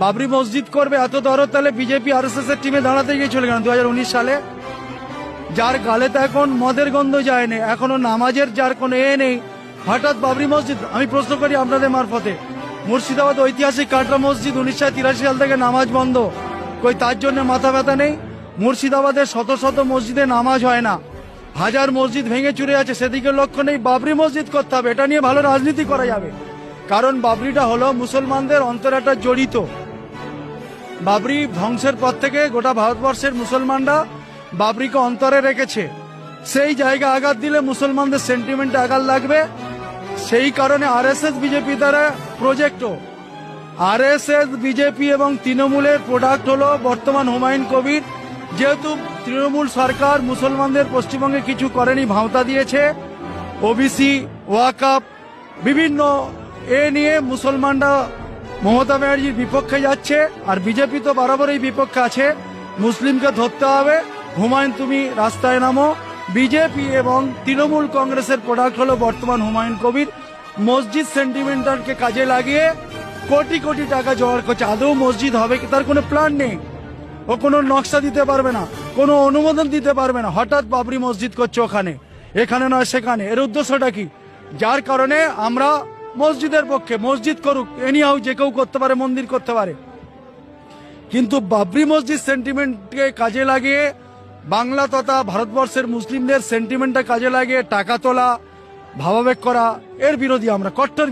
বাবরি মসজিদ করবে এত দরদ, তাহলে বিজেপি আরএসএস এর টিমে দাঁড়াতে গিয়েছিল কেন 2019 সালে? যার গালে তো এখন মদের গন্ধ যায়নি, এখনো নামাজের যার কোনো নেই, হঠাৎ বাবরি মসজিদ। আমি প্রশ্ন করি আপনাদের মারফতে, মুর্শিদাবাদ ঐতিহাসিক কাটরা মসজিদ 1983 সাল থেকে নামাজ বন্ধ, কই তার জন্য মাথা ব্যথা নেই? মুর্শিদাবাদের শত শত মসজিদে নামাজ হয় না, হাজার মসজিদ ভেঙে চুরে আছে, সেদিকে লক্ষ্য নেই। বাবরি মসজিদ করতে হবে, এটা নিয়ে ভালো রাজনীতি করা যাবে, কারণ বাবরিটা হলো মুসলমানদের অন্তরাটা জড়িত। বাবরি ধ্বংসের পর থেকে গোটা ভারতবর্ষের মুসলমানরা বাবরিকে অন্তরে রেখেছে। সেই জায়গা আঘাত দিলে মুসলমানদের সেন্টিমেন্টে আঘাত লাগবে। সেই কারণে আরএসএস বিজেপি দ্বারা প্রজেক্টও, আরএসএস বিজেপি এবং তৃণমূলের প্রোডাক্ট হলো বর্তমান হুমায়ুন কবির। যেহেতু তৃণমূল সরকার মুসলমানদের পশ্চিমবঙ্গে কিছু করেনি, ভাওতা দিয়েছে, ওবিসি ওয়াকআপ বিভিন্ন নিয়ে মুসলমানরা মমতা ব্যানার্জির বিপক্ষে যাচ্ছে, আর বিজেপি তো বরাবরই বিপক্ষে আছে। মুসলিমকে ধরতে হবে, হুমায়ুন তুমি রাস্তায় নামো। বিজেপি এবং তৃণমূল কংগ্রেসের প্রোডাক্ট হলো বর্তমান হুমায়ুন কবির। মসজিদ সেন্টিমেন্টালকে কাজে লাগিয়ে কোটি কোটি টাকা জোগাড় করছে। আদৌ মসজিদ হবে কি তার কোনো প্ল্যান নেই, ও কোনো নকশা দিতে পারবে না, কোনো অনুমোদন দিতে পারবে না। হঠাৎ বাবরি মসজিদ করছে ওখানে, এখানে নয় সেখানে, এর উদ্দেশ্যটা কি? যার কারণে আমরা মসজিদের পক্ষে, মসজিদ করুক, এনিহাউ যে কেউ করতে পারে, মন্দির করতে পারে, কিন্তু বাবরি মসজিদ সেন্টিমেন্টকে কাজে লাগিয়ে বাংলা তথা ভারতবর্ষের মুসলিমদের সেন্টিমেন্টটা কাজে লাগিয়ে টাকা তোলা, ভাবাবেগ করা, এর বিরোধী আমরা, কট্টর